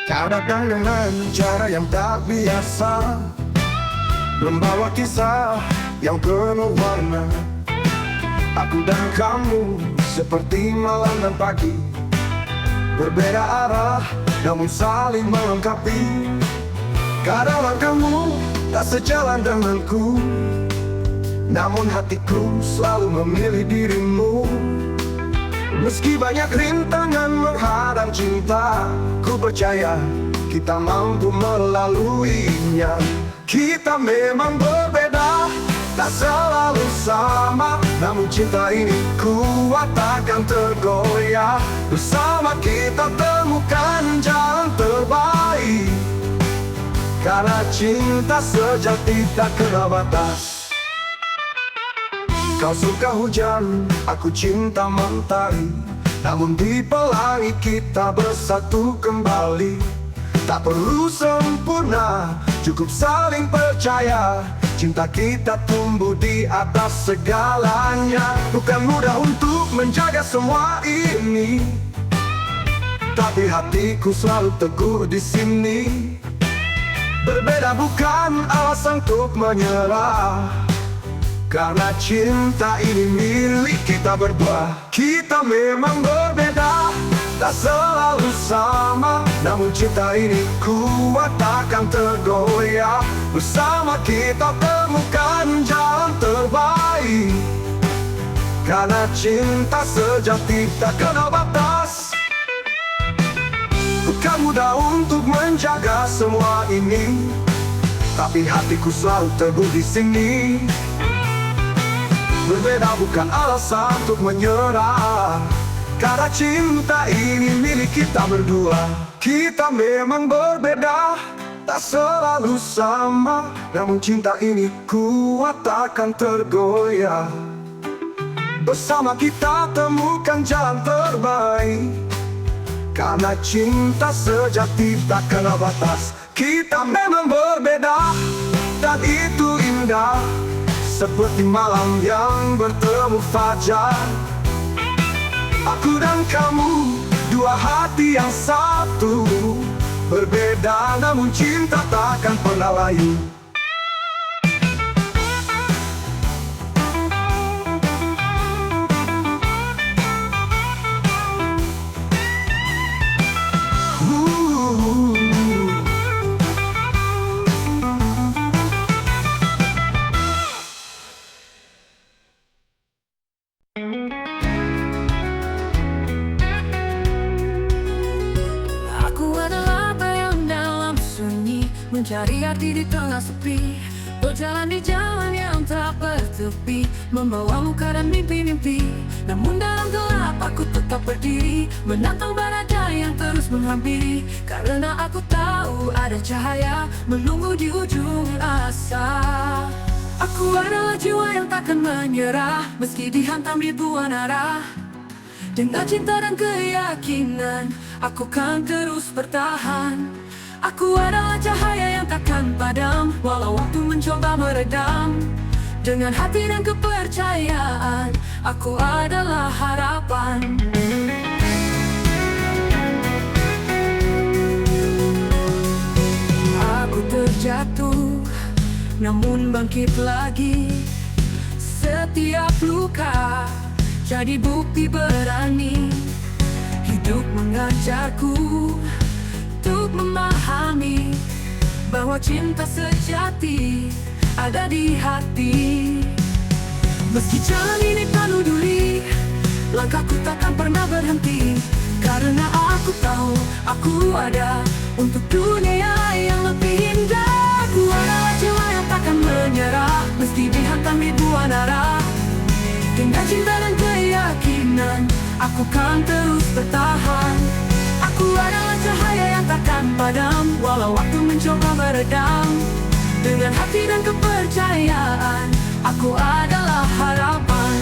Kau datang dengan cara yang tak biasa, membawa kisah yang penuh warna. Aku dan kamu seperti malam dan pagi, berbeda arah namun saling melengkapi. Kadang langkahmu tak sejalan denganku, namun hatiku selalu memilih dirimu. Meski banyak rintangan menghadang cinta, ku percaya kita mampu melaluinya. Kita memang berbeda, tak selalu sama, namun cinta ini kuat takkan tergoyah. Bersama kita temukan jalan terbaik, karena cinta sejati tak kenal batas. Kau suka hujan, aku cinta mentari, namun di pelangi kita bersatu kembali. Tak perlu sempurna, cukup saling percaya. Cinta kita tumbuh di atas segalanya. Bukan mudah untuk menjaga semua ini, tapi hatiku selalu teguh di sini. Berbeda bukan alasan untuk menyerah, karena cinta ini milik kita berdua. Kita memang berbeda, tak selalu sama, namun cinta ini kuat takkan tergoyah. Bersama kita temukan jalan terbaik, karena cinta sejati tak kenal batas. Bukan mudah untuk menjaga semua ini, tapi hatiku selalu teguh di sini. Berbeda bukan alasan untuk menyerah, karena cinta ini milik kita berdua. Kita memang berbeda, tak selalu sama, namun cinta ini kuat takkan tergoyah. Bersama kita temukan jalan terbaik, karena cinta sejati tak kenal batas. Kita memang berbeda, dan itu indah, seperti malam yang bertemu fajar. Aku dan kamu, dua hati yang satu, berbeda namun cinta takkan pernah layu. Mencari arti di tengah sepi, berjalan di jalan yang tak bertepi, membawamu kadang mimpi-mimpi. Namun dalam gelap aku tetap berdiri, menantang badai yang terus menghampiri. Karena aku tahu ada cahaya menunggu di ujung asa. Aku adalah jiwa yang takkan menyerah, meski dihantam ribuan arah. Dengan cinta dan keyakinan, aku kan terus bertahan. Aku adalah cahaya yang takkan padam, walau waktu mencoba meredam. Dengan hati dan kepercayaan, aku adalah harapan. Aku terjatuh, namun bangkit lagi. Setiap luka jadi bukti berani. Hidup mengajarku untuk memahami bahwa cinta sejati ada di hati. Meski jalan ini penuh duri, langkahku takkan pernah berhenti. Karena aku tahu aku ada untuk dunia yang lebih indah. Aku adalah jiwa yang takkan menyerah, meski dihantam ribuan arah. Dengan cinta dan keyakinan, aku kan terus bertahan. Aku adalah cahaya yang takkan padam, walau waktu mencoba meredam. Dengan hati dan kepercayaan, aku adalah harapan.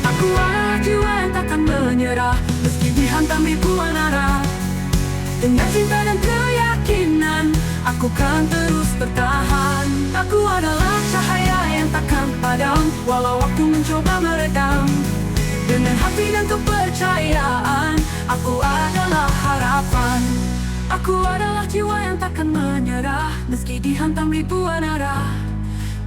Aku adalah jiwa yang takkan menyerah, meski dihantam ribuan arah. Dengan cinta dan keyakinan, aku kan terus bertahan. Aku adalah cahaya yang takkan padam, walau waktu mencoba meredam. Dengan hati dan kepercayaan, aku adalah harapan. Aku adalah jiwa yang takkan menyerah, meski dihantam ribuan arah.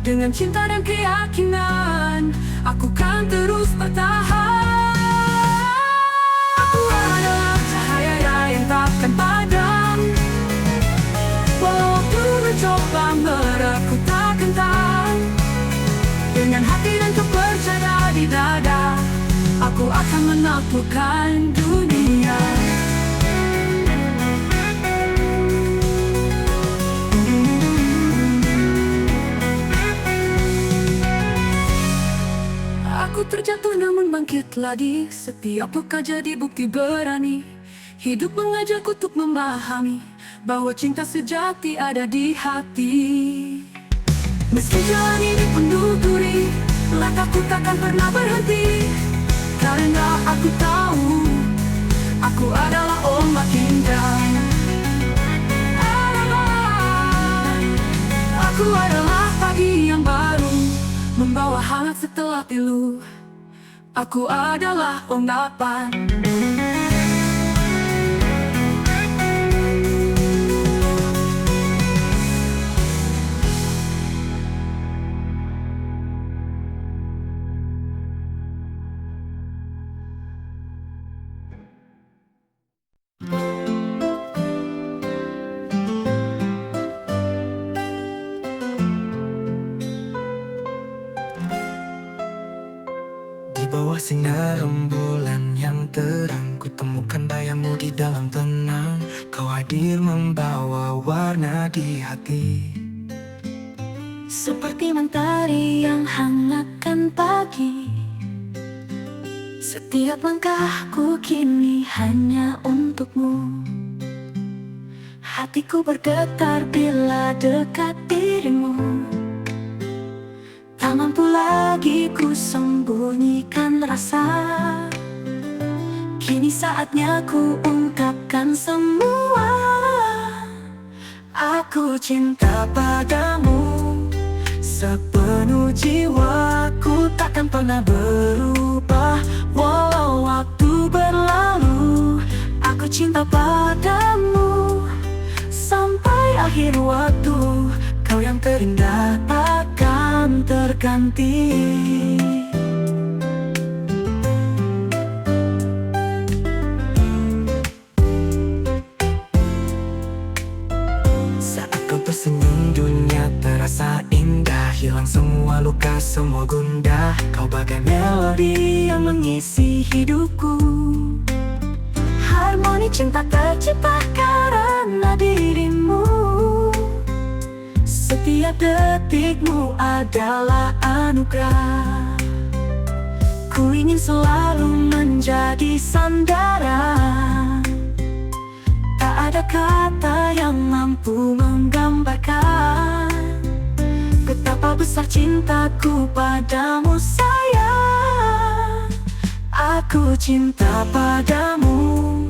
Dengan cinta dan keyakinan, aku kan terus bertahan. Aku adalah cahaya yang takkan padam. Walau waktu mencoba merekut tak gentar. Dengan hati dan kepercayaan di dada, aku akan menaklukkan dunia. Aku terjatuh namun bangkit lagi. Setiap luka jadi bukti berani. Hidup mengajarku untuk memahami bahwa cinta sejati ada di hati. Meski jalan ini penuh duri, langkahku takkan pernah berhenti. Karena aku tahu, aku adalah ombak indah. Aku adalah pagi yang baru, membawa hangat setelah pilu. Aku adalah ungkapan. Di bawah sinar rembulan yang terang, ku temukan bayamu di dalam tenang. Kau hadir membawa warna di hati, Seperti mentari yang hangatkan pagi. Setiap langkahku kini hanya untukmu. Hatiku bergetar bila dekat dirimu. Tak mampu lagi ku sembunyikan rasa. Kini saatnya ku ungkapkan semua. Aku cinta padamu sepenuh jiwa. Ku takkan pernah berubah walau waktu berlalu. Aku cinta padamu sampai akhir waktu. Kau yang terindah takkan terganti. saat kau tersenyum dunia terasa indah. Hilang semua luka, semua gundah. Kau bagai melodi yang mengisi hidupku. Harmoni cinta tercipta karena dirimu. Setiap detikmu adalah anugerah. Ku ingin selalu menjadi sandaran. Tak ada kata yang mampu menggambarkan betapa besar cintaku padamu sayang. Aku cinta padamu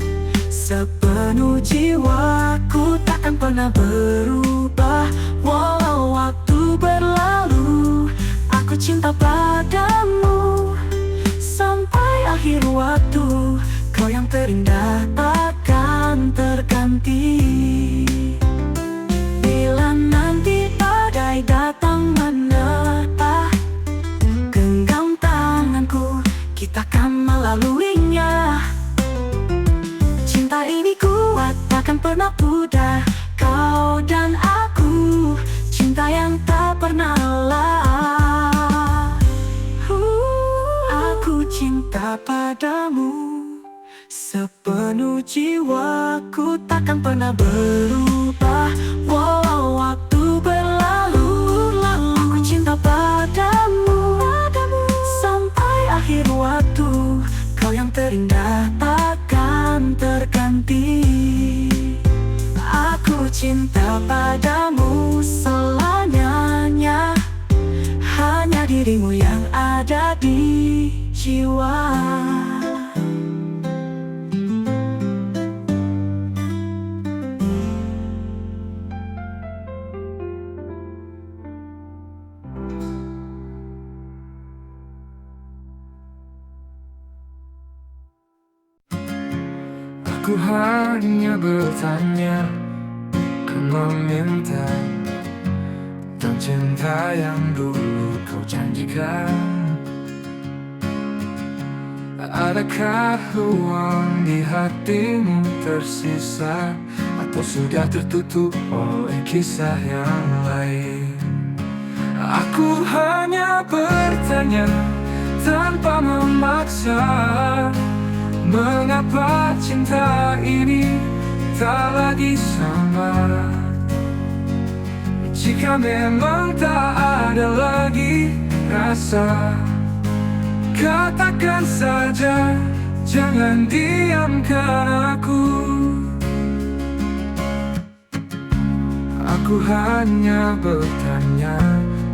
sepenuh jiwa. Ku takkan pernah berubah walau waktu berlalu. Aku cinta padamu sampai akhir waktu. Kau yang terindah takkan terganti. Bila nanti badai datang menerpa, genggam tanganku, kita akan melaluinya. Cinta ini kuat, takkan pernah pudar. Kau dan aku, cinta yang tak pernah lelah. Aku cinta padamu sepenuh jiwa. Ku takkan pernah berubah walau waktu berlalu. Aku cinta padamu sampai akhir waktu. Kau yang terindah takkan terganti. Aku cinta padamu selamanya. Hanya dirimu yang ada di jiwa. Aku hanya bertanya, meminta tentang cinta yang dulu kau janjikan. Adakah ruang di hatimu tersisa, atau sudah tertutup oleh kisah yang lain? Aku hanya bertanya tanpa memaksa, mengapa cinta ini tak lagi sama? Jika memang tak ada lagi rasa, katakan saja, jangan diamkan aku. Aku hanya bertanya,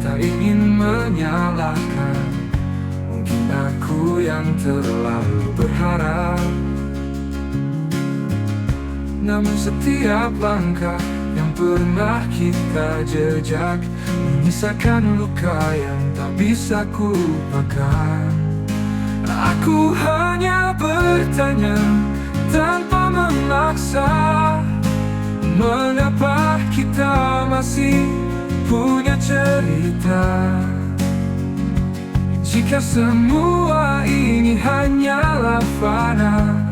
tak ingin menyalahkan. Mungkin aku yang terlalu berharap, namun setiap langkah yang pernah kita jejak menyisakan luka yang tak bisa ku lupakan. Aku hanya bertanya tanpa memaksa, mengapa kita masih punya cerita? Jika semua ini hanyalah fana,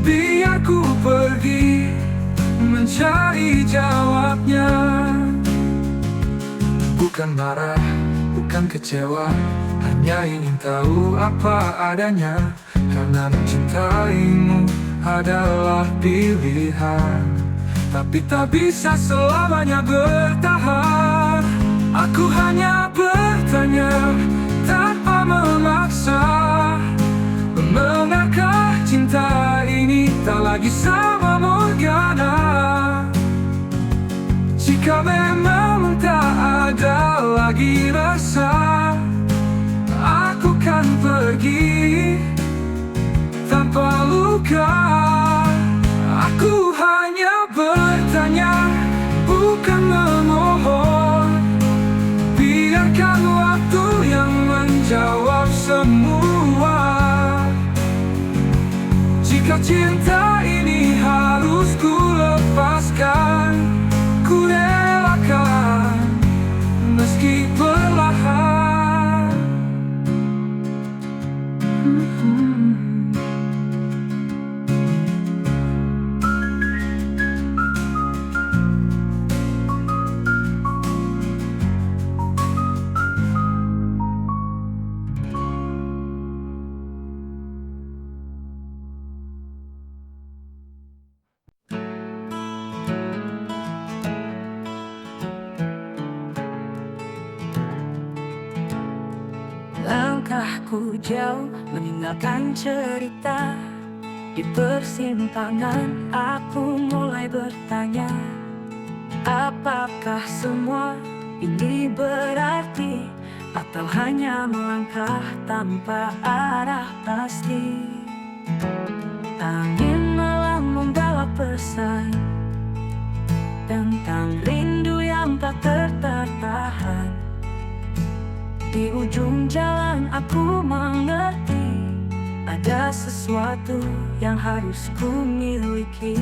biar ku pergi mencari jawabnya. Bukan marah, bukan kecewa, hanya ingin tahu apa adanya. Karena mencintaimu adalah pilihan, tapi tak bisa selamanya bertahan. Aku hanya bertanya tanpa memaksa, mengapa cinta ini tak lagi sama Morgana? Jika memang tak ada lagi rasa, aku kan pergi tanpa luka. Aku hanya bertanya, bukan memohon. Biarkan waktu yang menjawab semua. Jika cinta ini harus ku lepaskan, ku relakan meski perlahan. Langkahku jauh meninggalkan cerita. Di persimpangan aku mulai bertanya, apakah semua ini berarti, atau hanya melangkah tanpa arah pasti? Angin malam membawa pesan tentang rindu yang tak tertahan. Di ujung jalan aku mengerti, ada sesuatu yang harus ku miliki.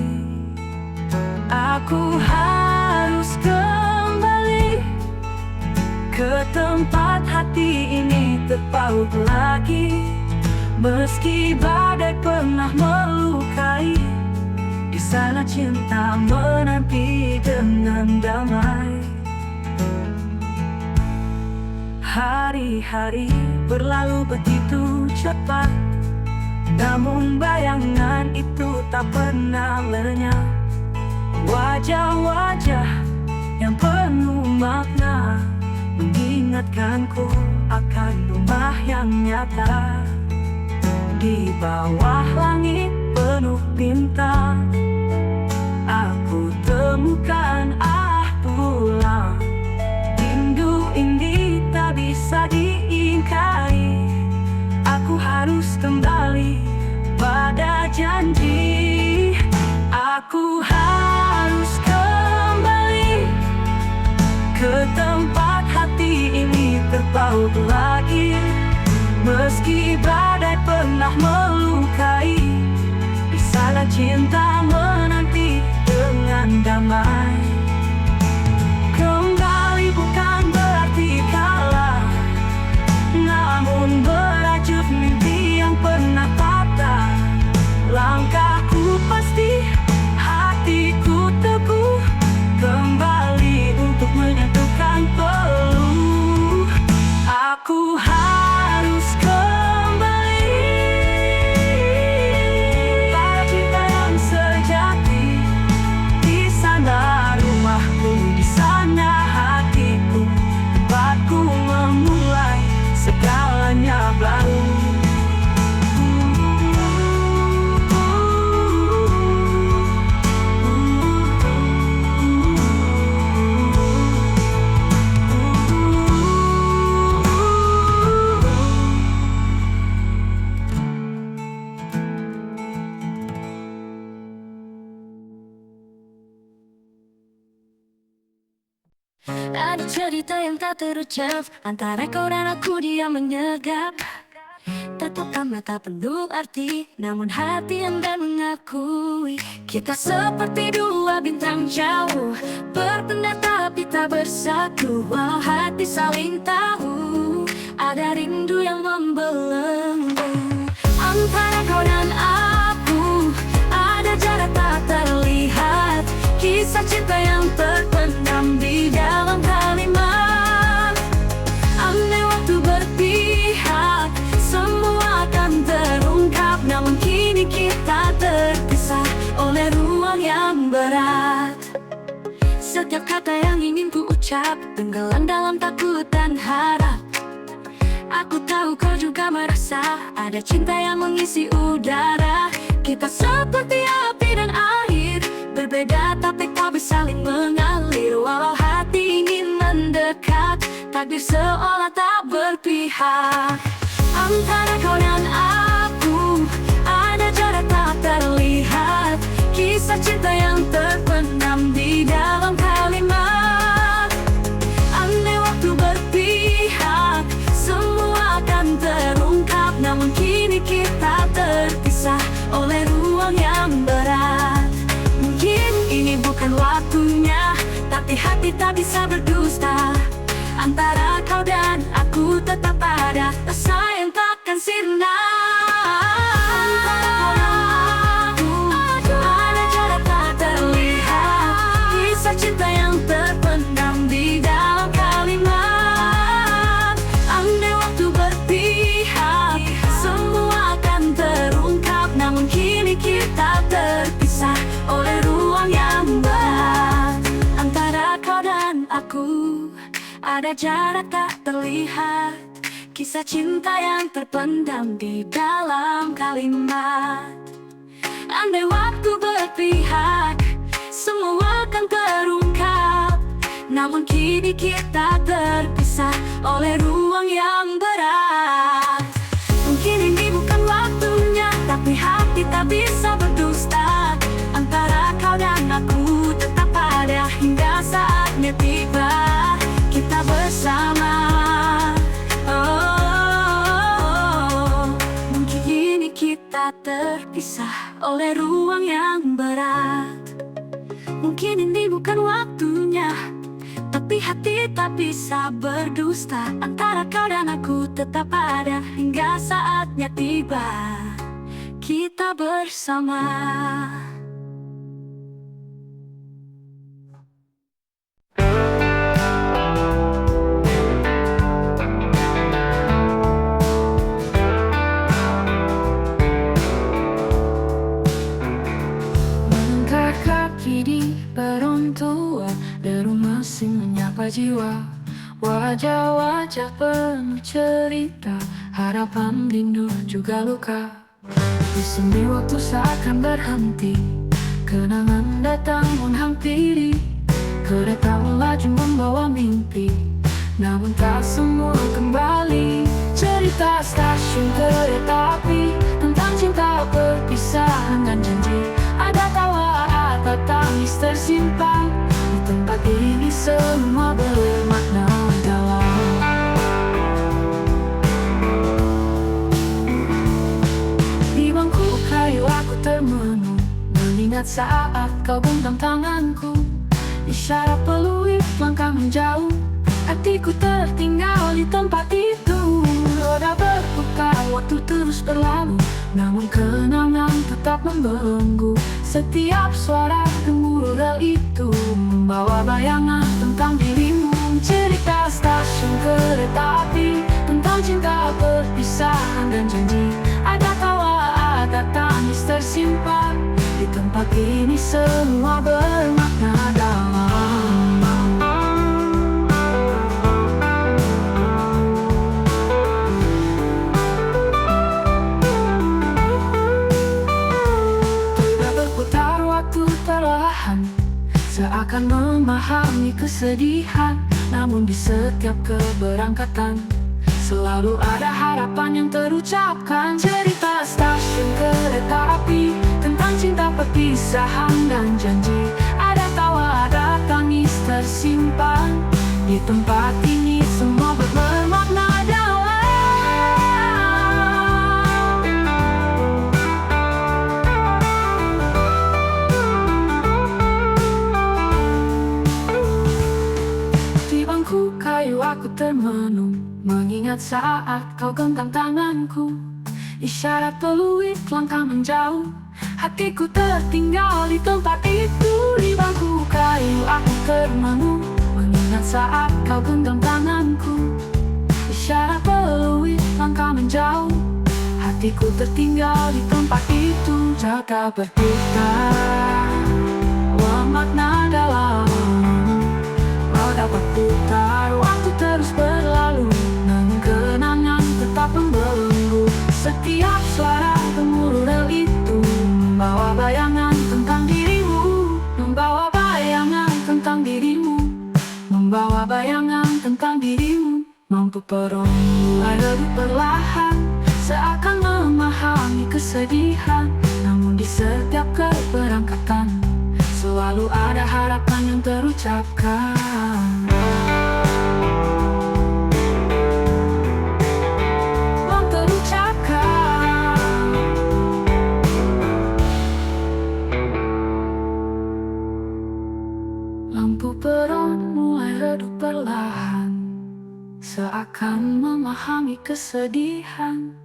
Aku harus kembali ke tempat hati ini terpaut lagi. Meski badai pernah melukai, di sana cinta menanti dengan damai. Hari-hari berlalu begitu cepat, namun bayangan itu tak pernah lenyap. Wajah-wajah yang penuh makna mengingatkanku akan rumah yang nyata. Di bawah langit penuh bintang, aku temukan pulang. Rindu ini tak bisa diingkari. Aku harus kembali pada janji. Aku harus kembali ke tempat hati ini terpaut lagi. Meski badai pernah melukai, di sana cinta menanti dengan damai. Ada cerita yang tak terucap antara kau dan aku, dia menyegap. Tatapkan mata penuh arti, namun hati enggan mengakui. Kita seperti dua bintang jauh, berpindah tapi tak bersatu. Walau hati saling tahu, ada rindu yang membelenggu. Antara kau dan aku, ada jarak tak terlihat. Kisah cinta yang terpendam di dalam kalimat. Andai waktu berpihak, semua akan terungkap. Namun kini kita terpisah oleh ruang yang berat. Setiap kata yang ingin ku ucap tenggelam dalam takut dan harap. Aku tahu kau juga merasa ada cinta yang mengisi udara. Kita seperti api dan air, berbeda tapi tak bisa saling mengalir. Walau hati ingin mendekat, takdir seolah tak berpihak. Antara kau dan aku, ada jarak tak terlihat. Kisah cinta yang terpendam di dalam kalimat. Andai waktu berpihak, semua akan terungkap. Namun kini kita terpisah oleh ruang yang berat. Mungkin ini bukan waktunya, tapi hati tak bisa berdusta. Antara kau dan aku tetap ada rasa yang takkan sirna. Antara kau dan aku, ada jarak tak terlihat. Kisah cinta yang terpendam di dalam kalimat. Andai waktu berpihak, semua akan terungkap. Namun kini kita terpisah oleh ruang yang berat. Antara kau dan aku, ada jarak tak terlihat. Kisah cinta yang terpendam di dalam kalimat. Andai waktu berpihak, semua akan terungkap. Namun kini kita terpisah oleh ruang yang berat. Mungkin ini bukan waktunya, tapi hati tak bisa berdusta. Antara kau dan aku tetap ada hingga saatnya tiba. Kita bersama. Mungkin kini kita terpisah oleh ruang yang berat. Mungkin ini bukan waktunya, tapi hati tak bisa berdusta. Antara kau dan aku tetap ada hingga saatnya tiba. Kita bersama. Tua, deru masih menyapa jiwa. Wajah-wajah penuh cerita, harapan, rindu, juga luka. Di sini waktu seakan berhenti, kenangan datang menghampiri. Kereta melaju membawa mimpi, namun tak semua kembali. Cerita stasiun kereta api, tentang cinta, perpisahan dan janji. Ada tawa, ada tangis tersimpan. Di tempat ini semua bermakna dalam. Di bangku kayu aku termenung, mengingat saat kau genggam tanganku. Isyarat peluit langkah menjauh, hatiku tertinggal di tempat itu. Roda berputar, waktu terus berlalu, namun kenangan tetap membelenggu. Setiap suara gemuruh rel itu membawa bayangan tentang dirimu. Cerita stasiun kereta api, tentang cinta, perpisahan dan janji. Ada tawa, ada tangis tersimpan. Di tempat ini semua bermakna dalam. Seakan memahami kesedihan, namun di setiap keberangkatan selalu ada harapan yang terucapkan. Cerita stasiun kereta api, tentang cinta, perpisahan dan janji. Ada tawa, ada tangis tersimpan. Di tempat ini semua bermakna dalam. Di bangku kayu aku termenung, mengingat saat kau genggam tanganku. Isyarat peluit langkah menjauh, hatiku tertinggal di tempat itu. Di bangku kayu aku termenung, mengingat saat kau genggam tanganku. Isyarat peluit langkah menjauh, hatiku tertinggal di tempat itu. Jaga berduka, makna dalam. Mau dapat putar, waktu terus berlalu, namun kenangan tetap membelenggu. Setiap suara gemuruh rel itu membawa bayangan tentang dirimu, membawa bayangan tentang dirimu, membawa bayangan tentang dirimu. Lampu peron mulai redup perlahan, seakan memahami kesedihan. Namun di setiap keberangkatan selalu ada harapan yang terucapkan. Lampu peron mulai redup perlahan, seakan memahami kesedihan.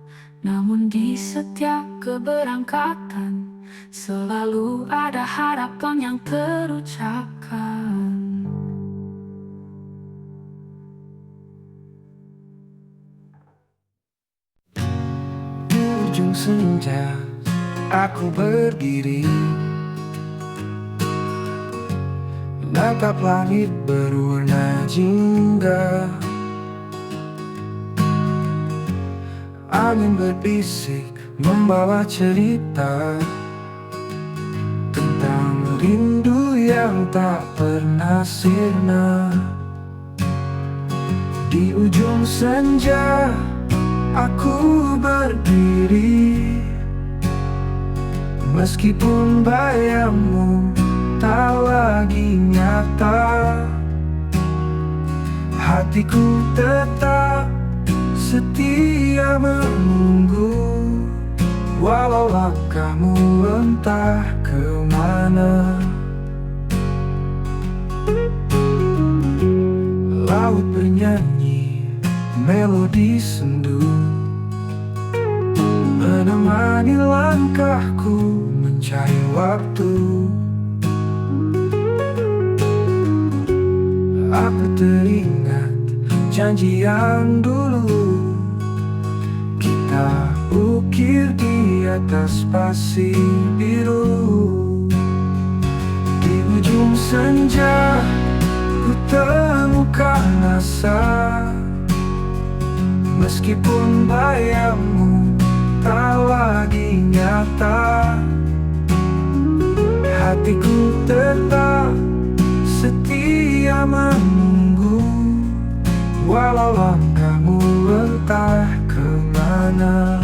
Namun di setiap keberangkatan selalu ada harapan yang terucapkan. Di ujung senja aku berdiri, menatap langit berwarna jingga. Angin berbisik membawa cerita tentang rindu yang tak pernah sirna. Di ujung senja aku berdiri, meskipun bayangmu tak lagi nyata. Hatiku tetap setia menunggu, walau langkahmu entah kemana. Laut bernyanyi melodi sendu, menemani langkahku mencari waktu. Aku teringat janji yang dulu kita ukir di atas pasir biru. Di ujung senja ku temukan asa, meskipun bayangmu tak lagi nyata. Hatiku tetap setia menunggu, walau langkahmu entah kemana.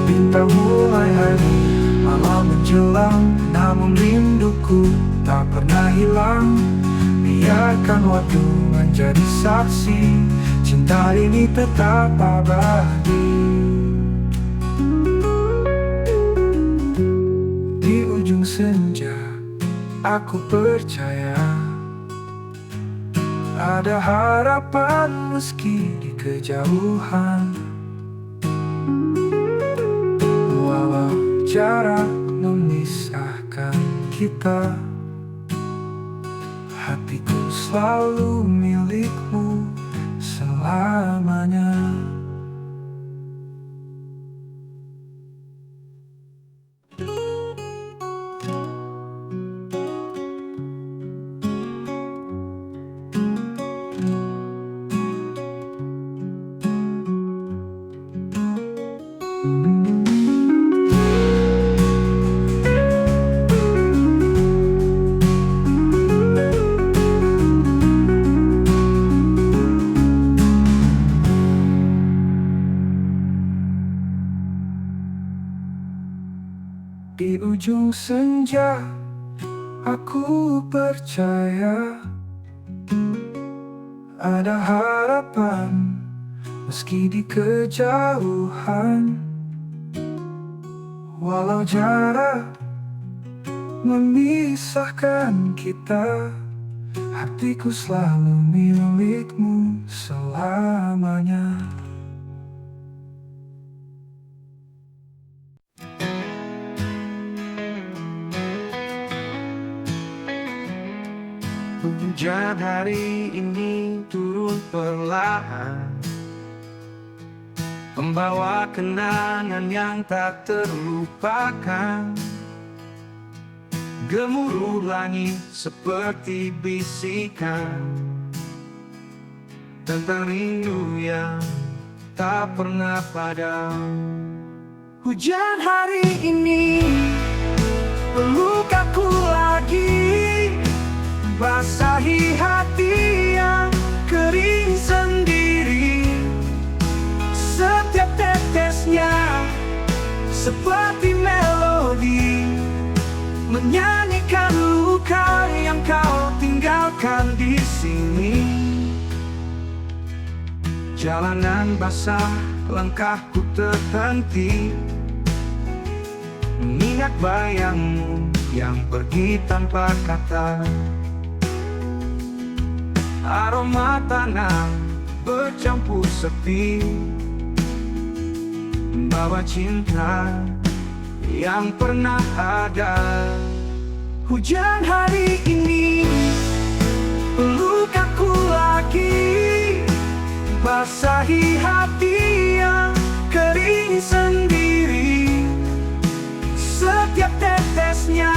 Bintang mulai hadir, malam menjelang, namun rinduku tak pernah hilang. Biarkan waktu menjadi saksi, cinta ini tetap abadi. Di ujung senja aku percaya ada harapan meski di kejauhan. Walau jarak memisahkan kita, hatiku selalu milikmu selamanya. Di ujung senja aku percaya ada harapan meski di kejauhan. Walau jarak memisahkan kita, hatiku selalu milikmu selamanya. Hujan hari ini turun perlahan, membawa kenangan yang tak terlupakan. Gemuruh langit seperti bisikan tentang rindu yang tak pernah padam. Hujan hari ini peluk aku lagi, basahi hati yang kering sendiri. Setiap tetesnya seperti melodi, menyanyikan luka yang kau tinggalkan di sini. Jalanan basah, langkahku terhenti, mengingat bayangmu yang pergi tanpa kata. Aroma tanah bercampur sepi, membawa cinta yang pernah ada. Hujan hari ini peluk aku lagi, basahi hati yang kering sendiri. Setiap tetesnya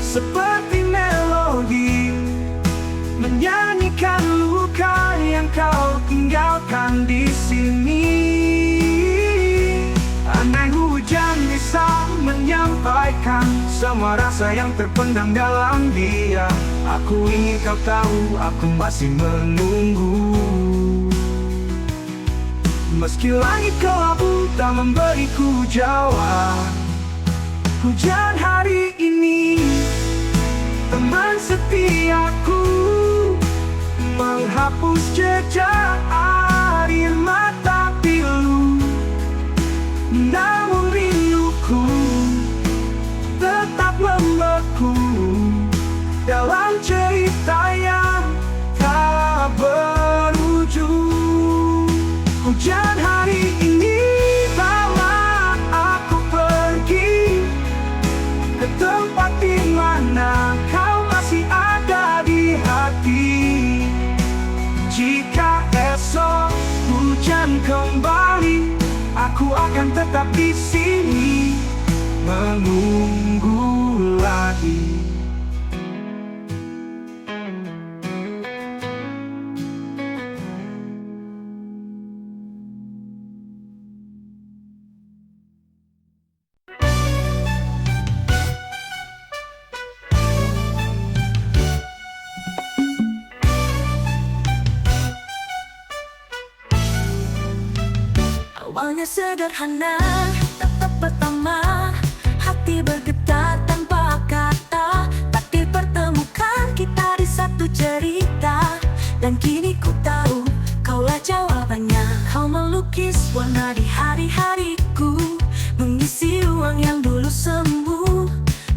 seperti melodi, menyanyikan luka yang kau tinggalkan di sini. Andai hujan bisa menyampaikan semua rasa yang terpendam dalam dia, aku ingin kau tahu aku masih menunggu. Meski langit kelabu tak memberiku jawab, hujan hari ini teman setiaku, menghapus jejak air mata pilu. Namun rinduku tetap membeku dalam cerita yang tak berujung. Hujan hari ini bawa aku pergi ke tempat di mana kau masih ada di hati. Jika esok hujan kembali, aku akan tetap di sini menunggu lagi. Awalnya sederhana, tetap pertama, hati bergetar tanpa kata. Tak dipertemukan kita di satu cerita, dan kini ku tahu kaulah jawabannya. Kau melukis warna di hari-hariku, mengisi ruang yang dulu semu.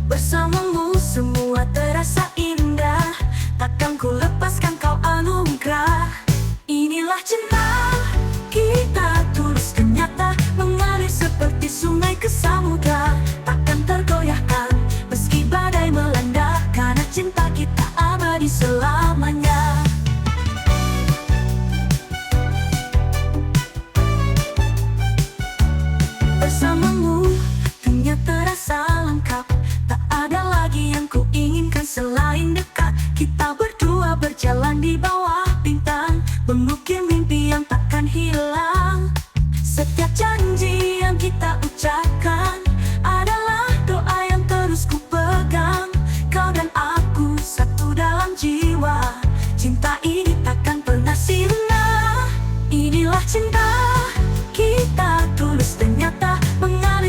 Bersamamu semua terasa indah, takkan ku lepaskan kau anugerah. Inilah cinta kita, tulus dan nyata, mengalir seperti sungai ke samudra. Takkan tergoyahkan meski badai melanda, karena cinta kita abadi selamanya. Bersamamu dunia terasa lengkap, tak ada lagi yang ku inginkan selain dekat. Kita berdua berjalan di bawah bintang, mengukir mimpi yang takkan hilang. Setiap janji yang kita ucapkan adalah doa yang terus ku pegang. Kau dan aku satu dalam jiwa, cinta ini takkan pernah sirna. Inilah cinta kita, tulus dan nyata, mengalir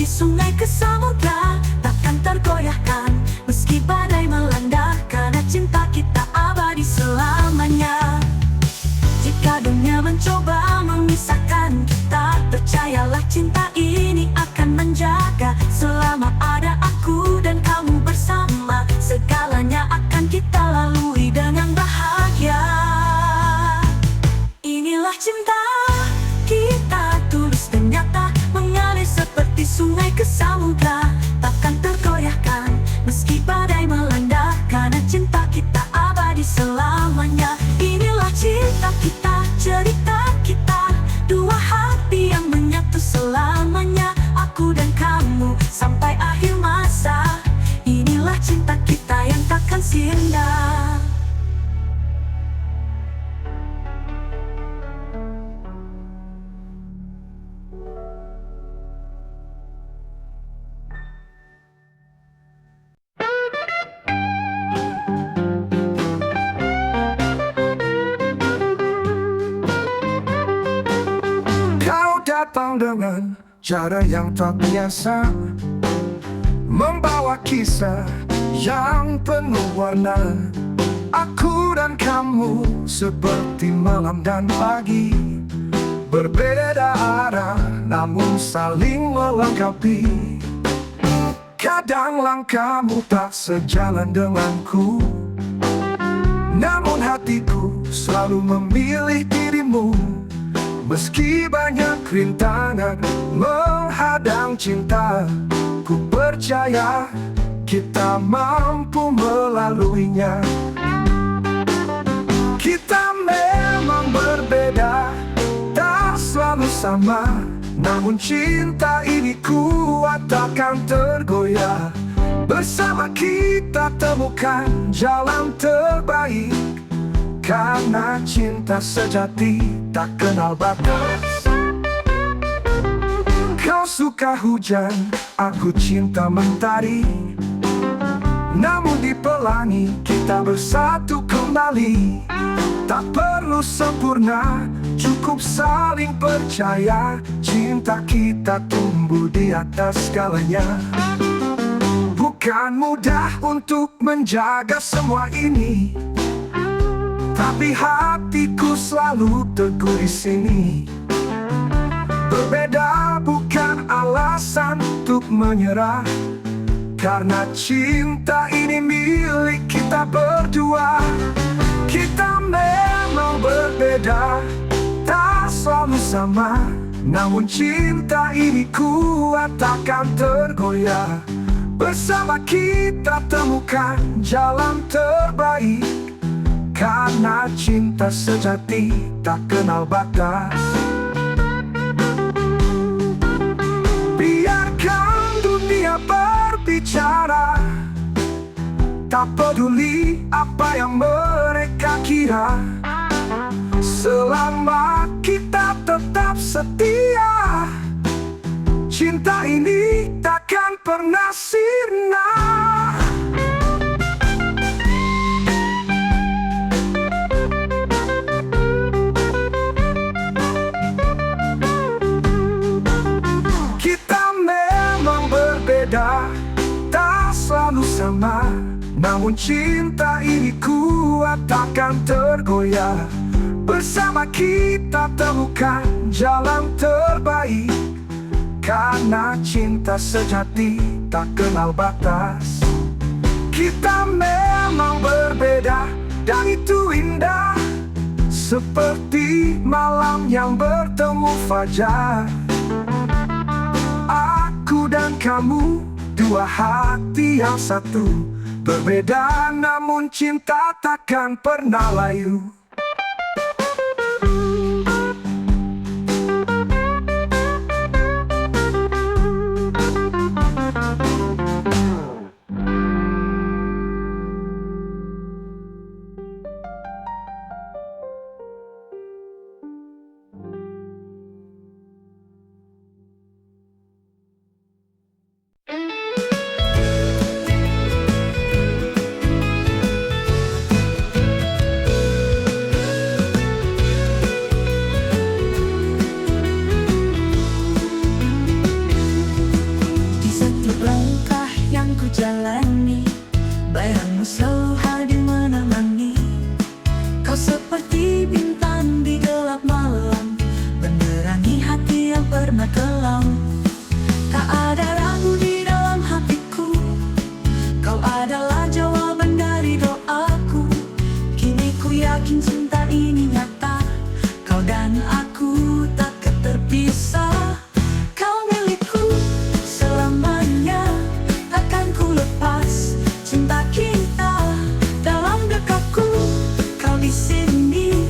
seperti sungai ke samudra, takkan tergoyahkan meski badai melanda, karena cinta kita abadi selamanya. Jika dunia mencoba memisahkan kita, percayalah cinta ini akan menjaga. Selama ada aku dan kamu bersama, segalanya akan kita lalui dengan bahagia. Inilah cinta kita, tulus dan nyata, mengalir seperti sungai ke samudra, takkan tergoyahkan meski badai melanda, karena cinta kita abadi selamanya. Inilah cinta kita, cerita kita, dua hati yang menyatu selamanya, aku dan kamu sampai akhir masa. Inilah cinta kita yang takkan sirna. Kau datang dengan cara yang tak biasa, membawa kisah yang penuh warna. Aku dan kamu seperti malam dan pagi, berbeda arah namun saling melengkapi. Kadang langkahmu tak sejalan denganku, namun hatiku selalu memilih dirimu. Meski banyak rintangan menghadang cinta, ku percaya kita mampu melaluinya. Kita memang berbeda, tak selalu sama, namun cinta ini kuat takkan tergoyah. Bersama kita temukan jalan terbaik, karena cinta sejati tak kenal batas. Kau suka hujan, aku cinta mentari, namun di pelangi kita bersatu kembali. Tak perlu sempurna, cukup saling percaya, cinta kita tumbuh di atas segalanya. Bukan mudah untuk menjaga semua ini, tapi hatiku selalu teguh di sini. Berbeda bukan alasan untuk menyerah, karena cinta ini milik kita berdua. Kita memang berbeda, tak selalu sama, namun cinta ini kuat takkan tergoyah. Bersama kita temukan jalan terbaik, karena cinta sejati tak kenal batas. Biarkan dunia berbicara, tak peduli apa yang mereka kira, selama kita tetap setia, cinta ini takkan pernah sirna. Tak selalu sama, namun cinta ini kuat takkan tergoyah. Bersama kita temukan jalan terbaik, karena cinta sejati tak kenal batas. Kita memang berbeda dan itu indah, seperti malam yang bertemu fajar. Aku dan kamu, dua hati yang satu, berbeda namun cinta takkan pernah layu. jalani, bayangmu selalu hadir menemani. Kau seperti bintang di gelap malam, menerangi hati yang pernah kelam. Tak ada ragu di dalam hatiku, kau adalah jawaban dari doaku. Kini ku yakin cinta ini nyata, kau dan aku takkan terpisah. Kau milikku selamanya, takkan ku lepas cinta kita. Dalam dekatku, kau di sini,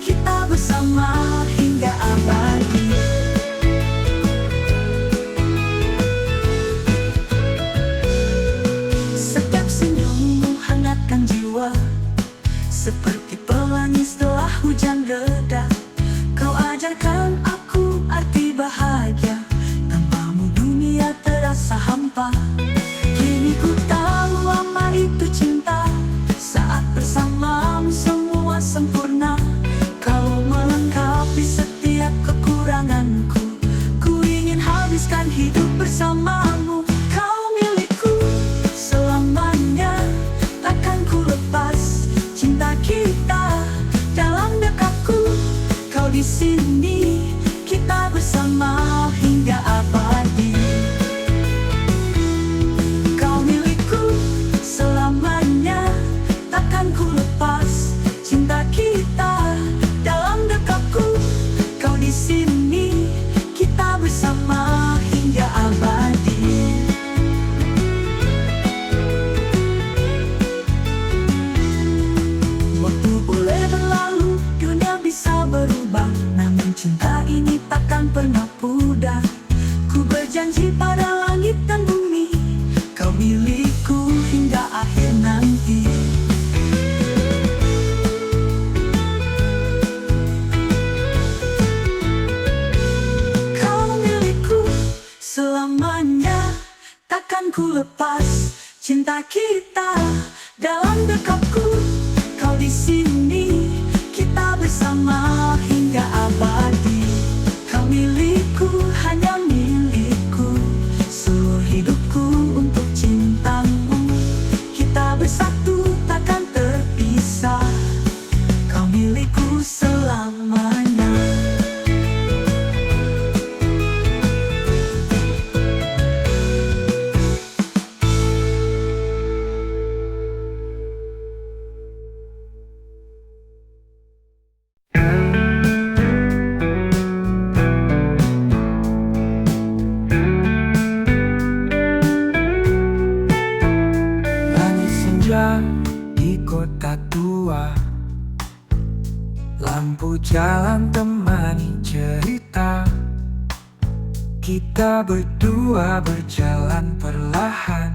kita bersama hingga abadi. Setiap senyummu hangatkan jiwa, seperti pelangi setelah hujan reda. Kau ajarkan aku arti bahagia, tanpamu dunia terasa hampa. Kini ku tahu apa itu cinta, saat bersamamu semua sempurna. Kau melengkapi setiap kekuranganku, ku ingin habiskan hidup bersamamu. Kau milikku selamanya, takkan ku lepas cinta kita. Dalam dekatku, kau di sini, kita bersama hingga abadi. Kau milikku selamanya, takkan ku lepas cinta kita. Dalam dekatku, kau di sini, kita bersama hingga abadi. Waktu boleh berlalu, dunia bisa berubah, namun cinta ini takkan pernah pudar. Ku berjanji pada langit dan bumi, kau milikku hingga akhir nanti. Kau milikku selamanya, takkan ku lepas cinta kita. Dalam dekatku, kau di sini, kita bersama hingga abadi. Kau milikku, hanya milikku, seluruh hidupku untuk cintamu. Kita bersatu, takkan terpisah, kau milikku selamanya. Langit senja di kota tua, lampu jalan temani cerita. Kita berdua berjalan perlahan,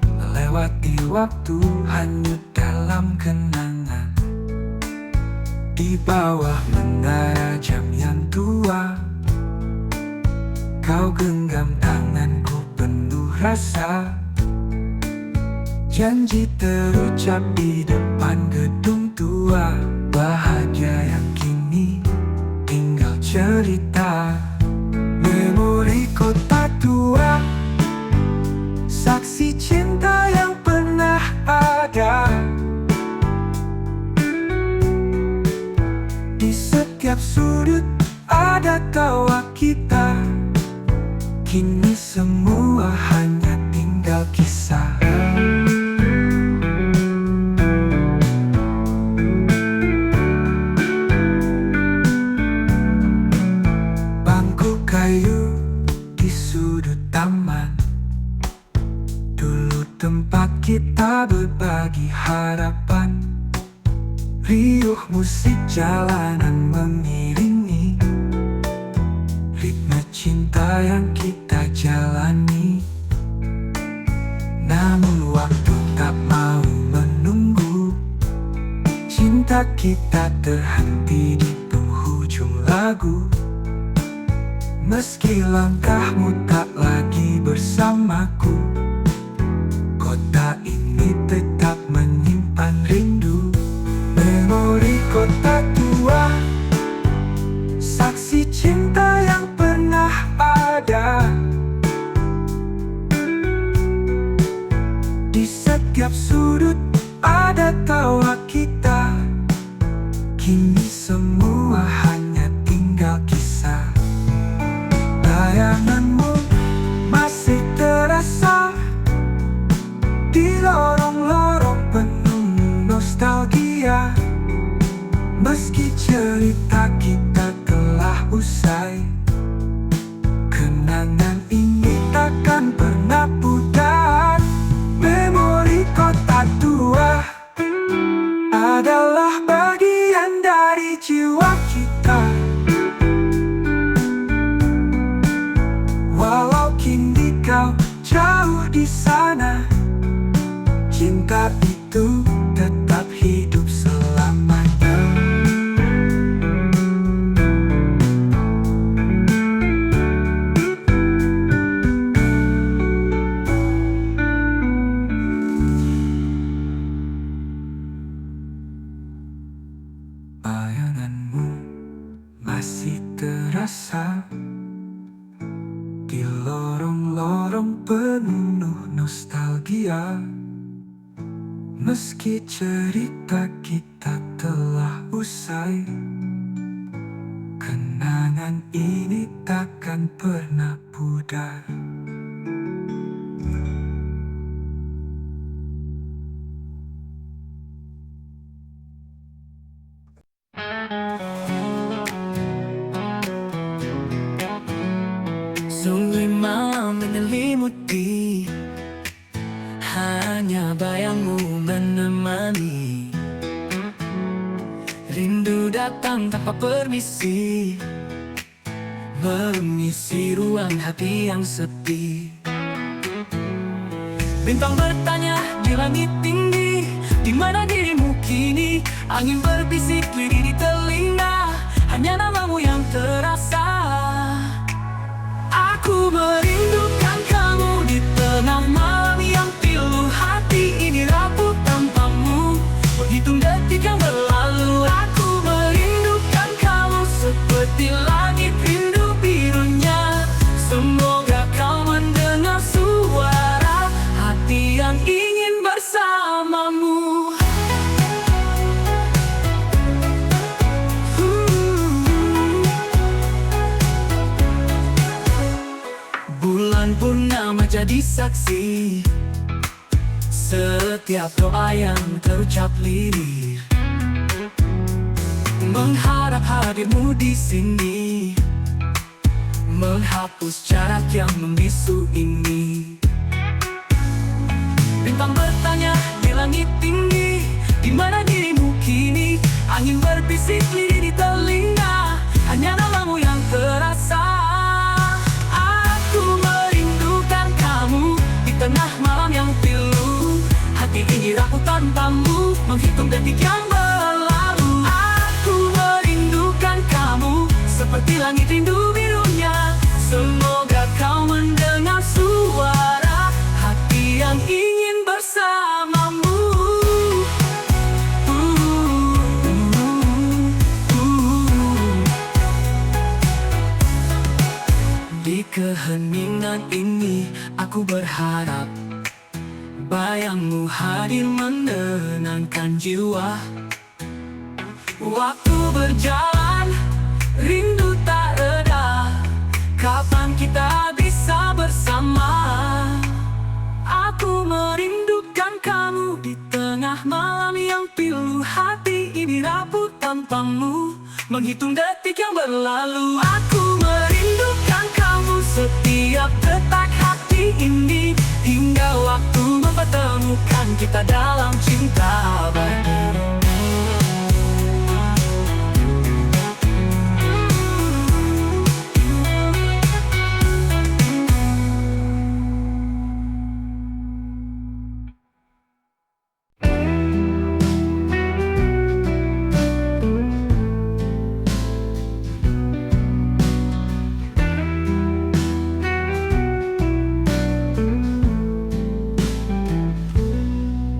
melewati waktu hanyut dalam kenangan. Di bawah menara jam yang tua, kau genggam tanganku penuh rasa. Janji terucap di depan gedung tua, bahagia yang kini tinggal cerita. Memori kota tua, saksi cinta yang pernah ada. Di setiap sudut ada tawa kita, kini semua hanya tinggal kisah. Bangku kayu di sudut taman, dulu tempat kita berbagi harapan. Riuh musik jalanan mengiringi ritme cinta yang kita jalani. Namun waktu tak mau menunggu, cinta kita terhenti di penghujung lagu. Meski langkahmu tak lagi bersamaku, kota ini tetap menyimpan rindu. Memori kota tua, saksi cinta yang pernah ada. setiap sudut ada tawa kita. Kini semua hanya tinggal kisah. Bayanganmu masih terasa di lorong-lorong penuh nostalgia. Meski cerita kita telah usai, kenangan ini takkan pernah pudar. Memori kota tua adalah bagian dari jiwa kita. Walau kini kau jauh di sana, cinta itu tetap hidup selamanya. Bayanganmu masih terasa di lorong-lorong penuh nostalgia. Meski cerita kita telah usai, kenangan ini takkan pernah pudar. Sungai malam menyelimuti, hanya bayangmu menemani. Rindu datang tanpa permisi, mengisi ruang hati yang sepi. Bintang bertanya di langit tinggi, di mana dirimu kini? Angin berbisik lirih di telinga, hanya namamu yang terasa. Aku merindukan kamu di tengah malam yang pilu. Hati ini rapuh tanpamu, menghitung detik yang berlalu. Aku merindukan kamu seperti langit rindu birunya. Semoga kau mendengar suara hati yang ingin bersamamu. Bulan purnama jadi saksi setiap doa yang terucap lirih, mengharap hadirmu di sini, menghapus jarak yang membisu ini. Bintang bertanya di langit tinggi, di mana dirimu kini? Angin berbisik lirih di telinga, hanya namamu yang terasa. Tengah malam yang pilu, hati ini rapuh tanpamu, menghitung detik yang berlalu. Aku merindukan kamu seperti langit rindu birunya. Semoga kau mendengar suara hati yang ingin bersamamu. Di keheningan ini aku berharap bayangmu hadir menenangkan jiwa. Waktu berjalan, rindu tak reda. Kapan kita bisa bersama? Aku merindukan kamu di tengah malam yang pilu. Hati ini rapuh tanpamu, menghitung detik yang berlalu. Aku merindukan kamu setiap detak hati ini, hingga waktu mempertemukan kita dalam cinta abadi.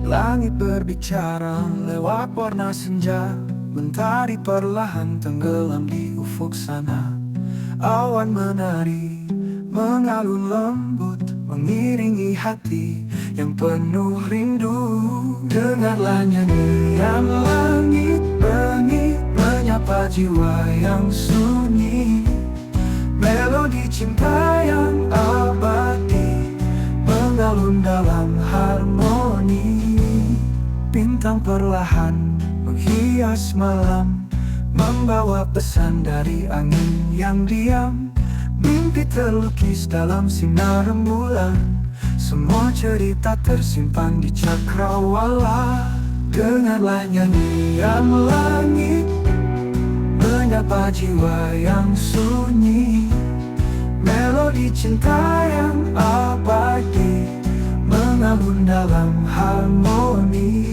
Langit berbicara lewat warna senja, mentari perlahan tenggelam di ufuk sana. Awan menari, mengalun lembut, mengiringi hati yang penuh rindu. Dengarlah nyanyian langit bengit menyapa jiwa yang sunyi, melodi cinta yang abadi mengalun dalam harmoni. Bintang perlahan menghias malam, membawa pesan dari angin yang diam. Mimpi terlukis dalam sinar rembulan, semua cerita tersimpan di cakrawala. Dengarlah nyanyian langit menyapa jiwa yang sunyi, melodi cinta yang abadi mengalun dalam harmoni.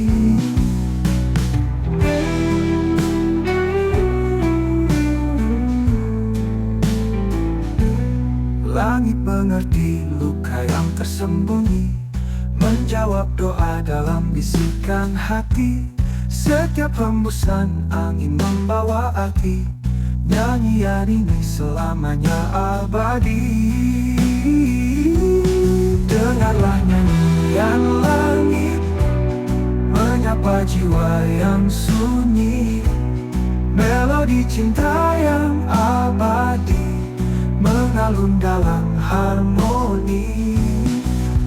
Langit mengerti luka yang tersembunyi, menjawab doa dalam bisikan hati. Setiap hembusan angin membawa arti, nyanyian ini selamanya abadi. Dengarlah nyanyian langit menyapa jiwa yang sunyi, melodi cinta yang abadi mengalun dalam harmoni.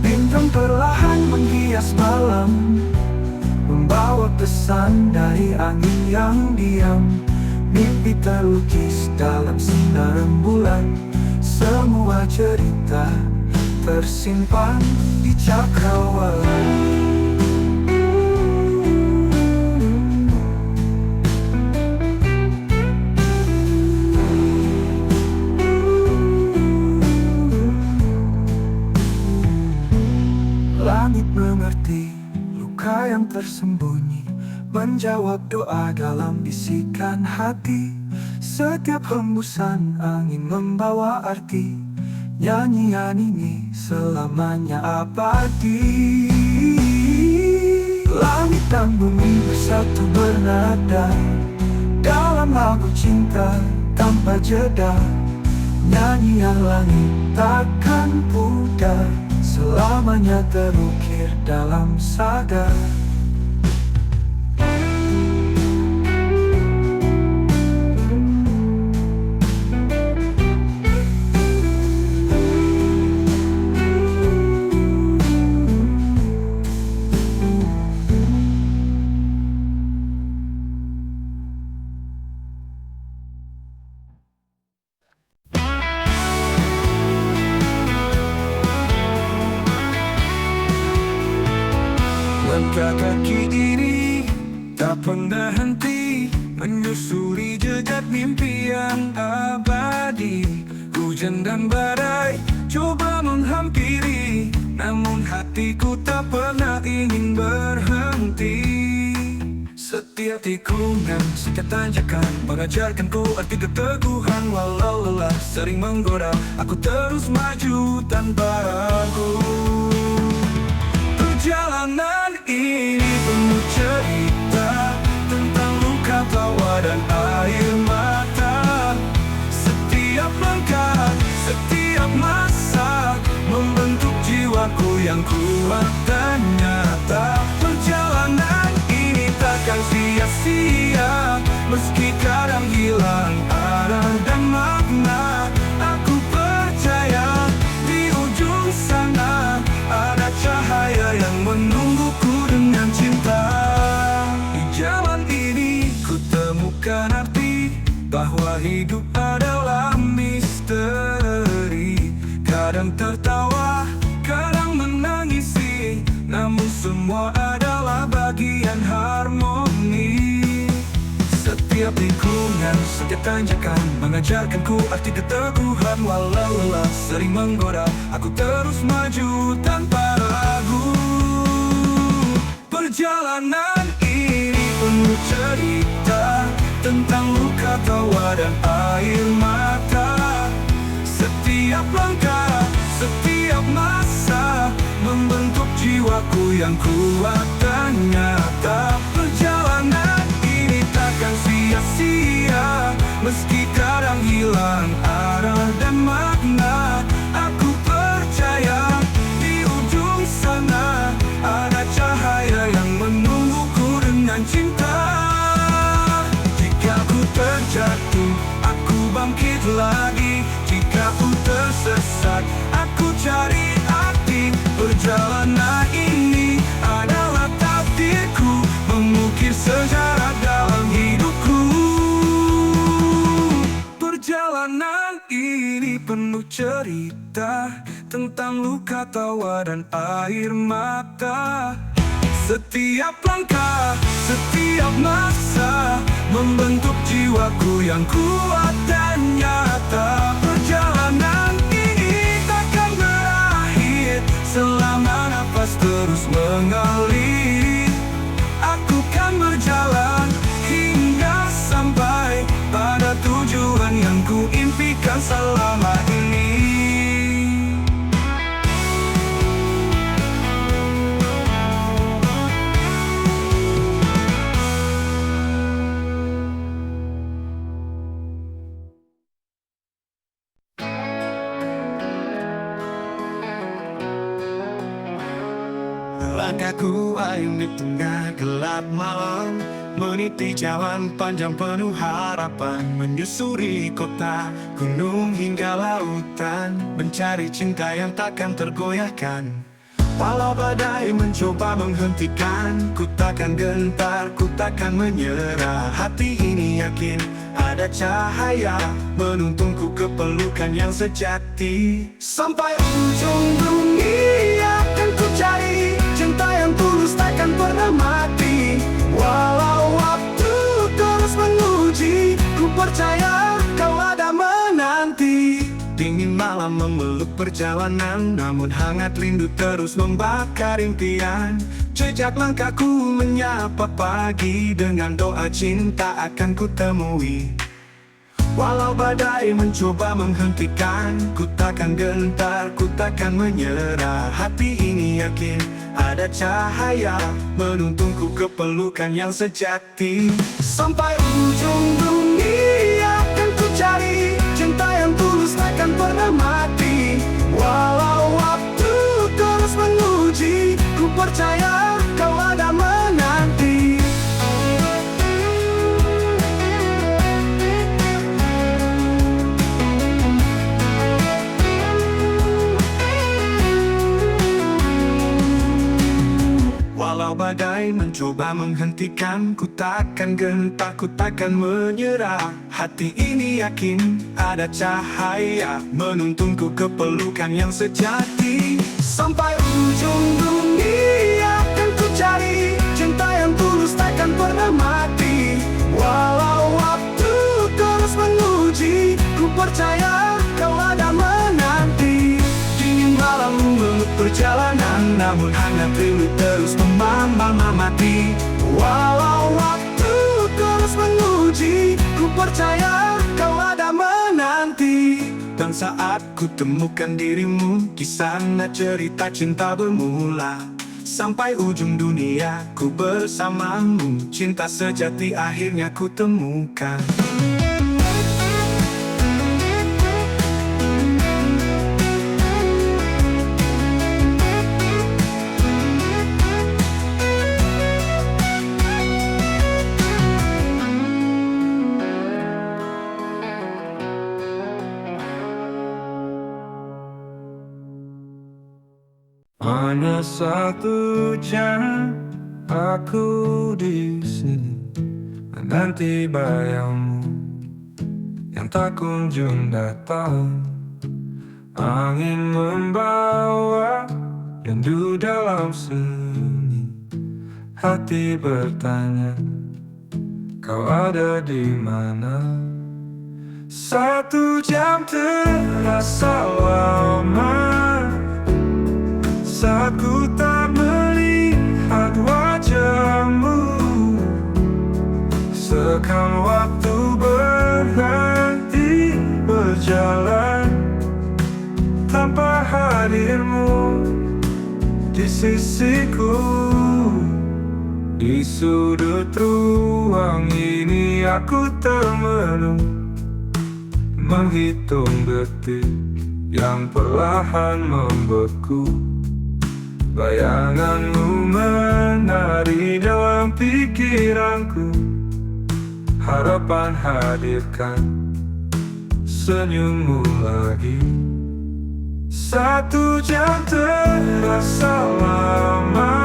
Bintang perlahan menghias malam, membawa pesan dari angin yang diam. Mimpi terlukis dalam sinar rembulan, semua cerita tersimpan di cakrawala. Langit mengerti luka yang tersembunyi, menjawab doa dalam bisikan hati. Setiap hembusan angin membawa arti, nyanyian ini selamanya abadi. Langit dan bumi bersatu bernada dalam lagu cinta tanpa jeda. Nyanyian langit takkan pudar, selamanya terukir dalam sadar. Langkah kaki ini tak pernah henti, menyusuri jejak mimpi yang abadi. Hujan dan badai coba menghampiri, namun hatiku tak pernah ingin berhenti. Setiap tikungan, setiap tanjakan mengajarkanku arti keteguhan. Walau lelah sering menggoda, aku terus maju tanpa ragu. Perjalanan ini penuh cerita tentang luka, tawa dan air mata. Setiap langkah, setiap masa membentuk jiwaku yang kuat dan nyata. Perjalanan ini takkan sia-sia, meski kadang hilang arah dan makna. Aku percaya di ujung sana ada cahaya yang menungguku dengan cinta. Di jalan ini ku temukan arti bahwa hidup adalah misteri. Kadang tertawa, kadang menangisi, namun semua adalah bagian harmoni. Setiap lingkungan, setiap tanjakan mengajarkanku arti keteguhan. Walau lelah sering menggoda, aku terus maju tanpa ragu. Perjalanan ini penuh cerita tentang luka, tawa dan air mata. Setiap langkah, setiap masa membentuk jiwaku yang kuat dan nyata. Perjalanan ini takkan sia-sia, meski kadang hilang arah dan makna. Aku percaya saat aku cari arti. Perjalanan ini adalah takdirku, mengukir sejarah dalam hidupku. Perjalanan ini penuh cerita tentang luka, tawa, dan air mata. Setiap langkah, setiap masa membentuk jiwaku yang kuat dan nyata. Perjalanan ini takkan berakhir selama nafas terus mengalir. Aku kan berjalan hingga sampai pada tujuan yang ku impikan selama ini. Langkahku ayun di tengah gelap malam, meniti jalan panjang penuh harapan, menyusuri kota, gunung hingga lautan, mencari cinta yang takkan tergoyahkan. Walau badai mencoba menghentikan, ku takkan gentar, ku takkan menyerah. Hati ini yakin ada cahaya menuntunku ke pelukan yang sejati. Sampai ujung dunia akan ku cari cinta yang tulus takkan pernah mati. Walau waktu terus menguji, ku percaya kau ada menanti. Dingin malam memeluk perjalanan, namun hangat rindu terus membakar impian. Jejak langkahku menyapa pagi, dengan doa cinta akan ku temui. Walau badai mencoba menghentikan, ku takkan gentar, ku takkan menyerah. Hati ini yakin ada cahaya menuntunku ke pelukan yang sejati. Sampai ujung dunia akan ku cari cinta yang tulus takkan pernah mati. Walau waktu terus menguji, ku percaya kau ada menanti. Walau badai mencoba menghentikan, ku takkan gentar, ku takkan menyerah. Hati ini yakin ada cahaya menuntunku ke pelukan yang sejati. Sampai ujung dunia akan ku cari cinta yang tulus takkan pernah mati. Walau waktu terus menguji, ku percaya kau ada menanti. Dingin malam memeluk perjalanan, namun hangat rindu terus memamati. Walau waktu terus menguji, ku percaya kau ada menanti. Dan saat ku temukan dirimu, di sana cerita cinta bermula. Sampai ujung dunia ku bersamamu, cinta sejati akhirnya ku temukan. Hanya satu jam aku di sini menanti bayangmu yang tak kunjung datang. Angin membawa rindu dalam sunyi, hati bertanya, kau ada di mana? 1 jam terasa lama saat ku tak melihat wajahmu. Sekam waktu berhenti berjalan tanpa hadirmu di sisiku. Di sudut ruang ini aku termenung, menghitung detik yang perlahan membeku. Bayanganmu menari dalam pikiranku, harapan hadirkan senyummu lagi. 1 jam terasa lama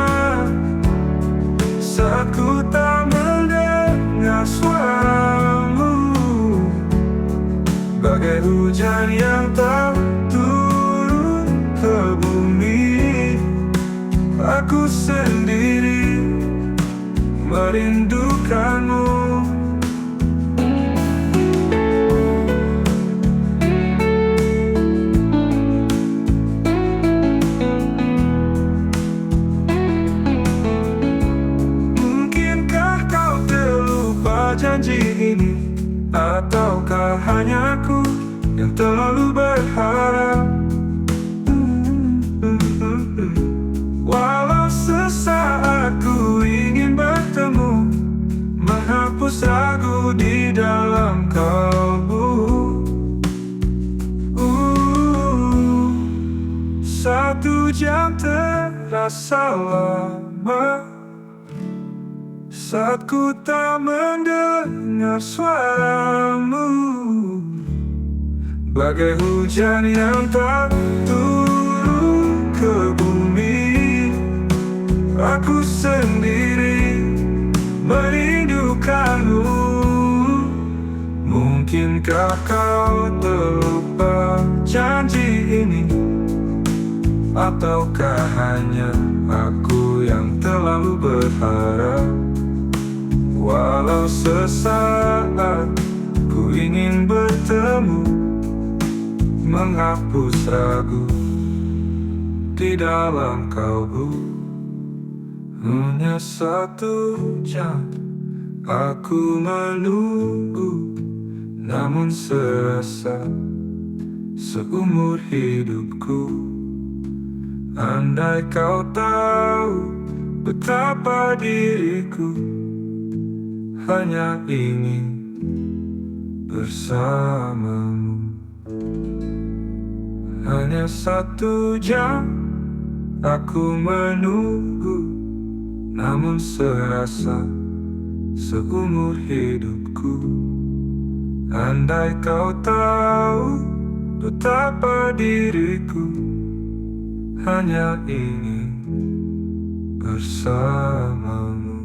saat ku tak mendengar suaramu, bagai hujan yang tak turun ke bumi. Aku sendiri merindukanmu. Janji ini, ataukah hanya aku yang terlalu berharap? Walau sesaat ku ingin bertemu, menghapus ragu di dalam kalbu. 1 jam terasa lama saat ku tak mendengar suaramu, bagai hujan yang tak turun ke bumi. Aku sendiri merindukanmu. Mungkinkah kau terlupa janji ini, ataukah hanya aku yang terlalu berharap? Walau sesaat ku ingin bertemu, menghapus ragu di dalam kalbu. Hanya 1 jam aku menunggu, namun serasa seumur hidupku. Andai kau tahu betapa diriku hanya ingin bersamamu. Hanya 1 jam aku menunggu, namun serasa seumur hidupku. Andai kau tahu betapa diriku hanya ingin bersamamu.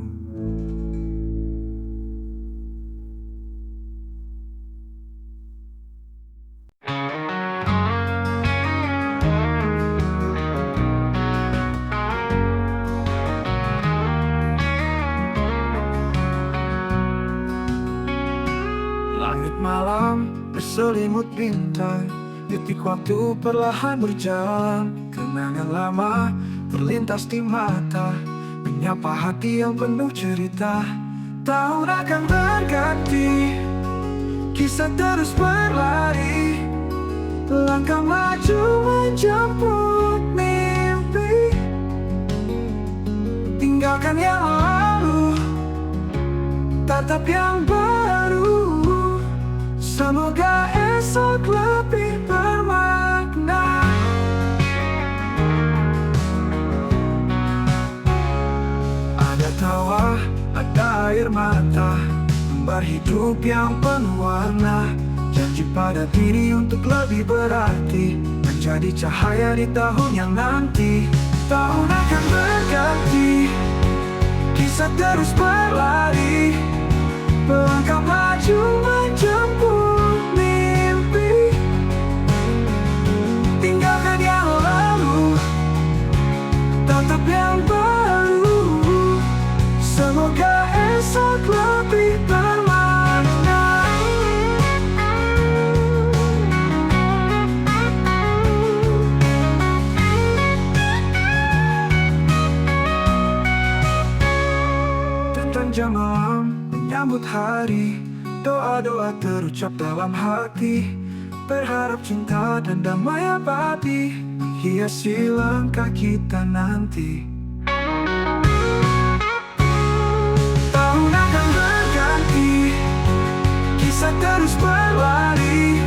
Langit malam berselimut bintang, detik waktu perlahan berjalan. Kenangan lama terlintas di mata, menyapa hati yang penuh cerita. Tahun akan berganti, kisah terus berlari, langkah maju menjemput mimpi. Tinggalkan yang lalu, tatap yang baru. Semoga esok lebih bermakna. Ada tawa, ada air mata, lembar hidup yang penuh warna. Janji pada diri untuk lebih berarti, menjadi cahaya di tahun yang nanti. Tahun akan berganti, kisah terus berlari, melangkah maju menjemput mimpi. Tinggalkan yang lalu, tatap yang baru. Semoga esok lebih bermakna. Datang jam malam menyambut hari, doa-doa terucap dalam hati, berharap cinta dan damai abadi hiasi langkah kita nanti. Tahun akan berganti, kisah terus berlari,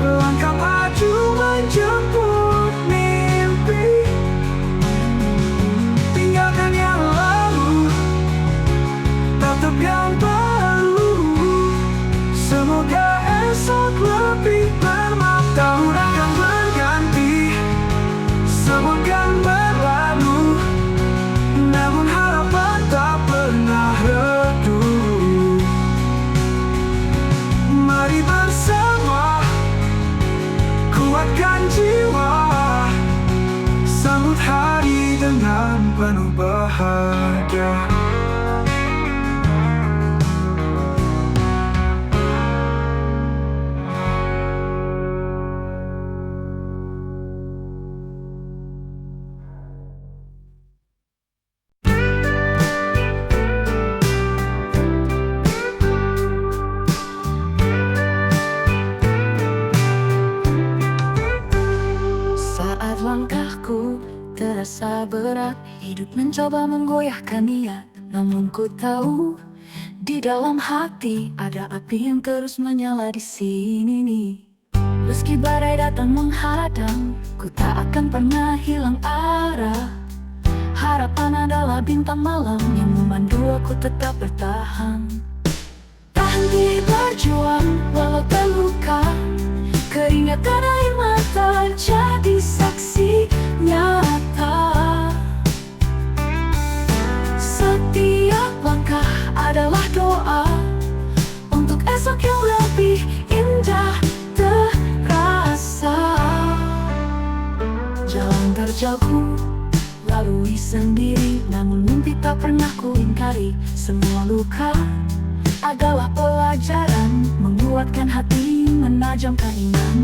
langkah maju menjemput mimpi. Tinggalkan yang lalu, tatap yang baru. Semoga esok lebih bermakna. Tahun akan berganti, berharga. Saat langkahku terasa berat, hidup mencoba menggoyahkan niat. Namun ku tahu di dalam hati ada api yang terus menyala di sini nih. Meski badai datang menghadang, ku tak akan pernah hilang arah. Harapan adalah bintang malam yang memandu aku tetap bertahan. Tak henti berjuang walau terluka, keringat dan air mata jadi saksi nyata. Setiap langkah adalah doa untuk esok yang lebih indah terasa. Jalan terjauh lalui sendiri, namun mimpi tak pernah ku ingkari. Semua luka adalah pelajaran, menguatkan hati, menajamkan iman.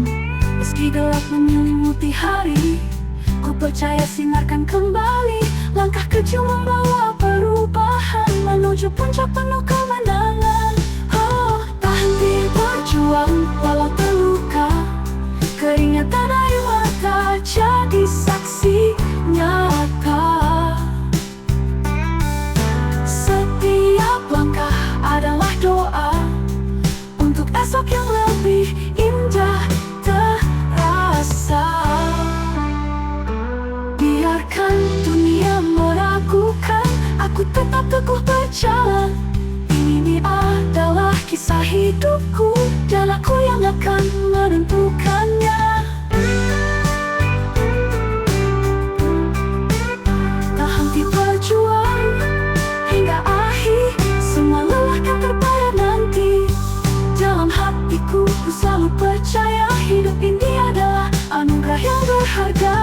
Meski gelap menyelimuti hari, ku percaya sinarkan kembali. Langkah kecil membawa perubahan, menuju puncak penuh kemenangan. Oh, tak henti berjuang walau terluka, keringat dan air mata jadi saksi nyata. Setiap langkah adalah doa untuk esok yang lebih indah terasa. Biarkan dunia meragukan, aku tetap teguh berjalan. Ini adalah kisah hidupku, dan aku yang akan menentukannya. Tak henti berjuang hingga akhir, semua lelah kan terbayar nanti. Dalam hatiku, ku selalu percaya hidup ini adalah anugerah yang berharga.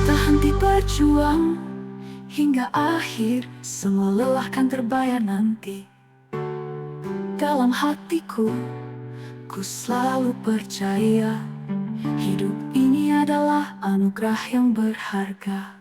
Tak henti berjuang hingga akhir, semua lelah kan terbayar nanti. Dalam hatiku, ku selalu percaya hidup ini adalah anugerah yang berharga.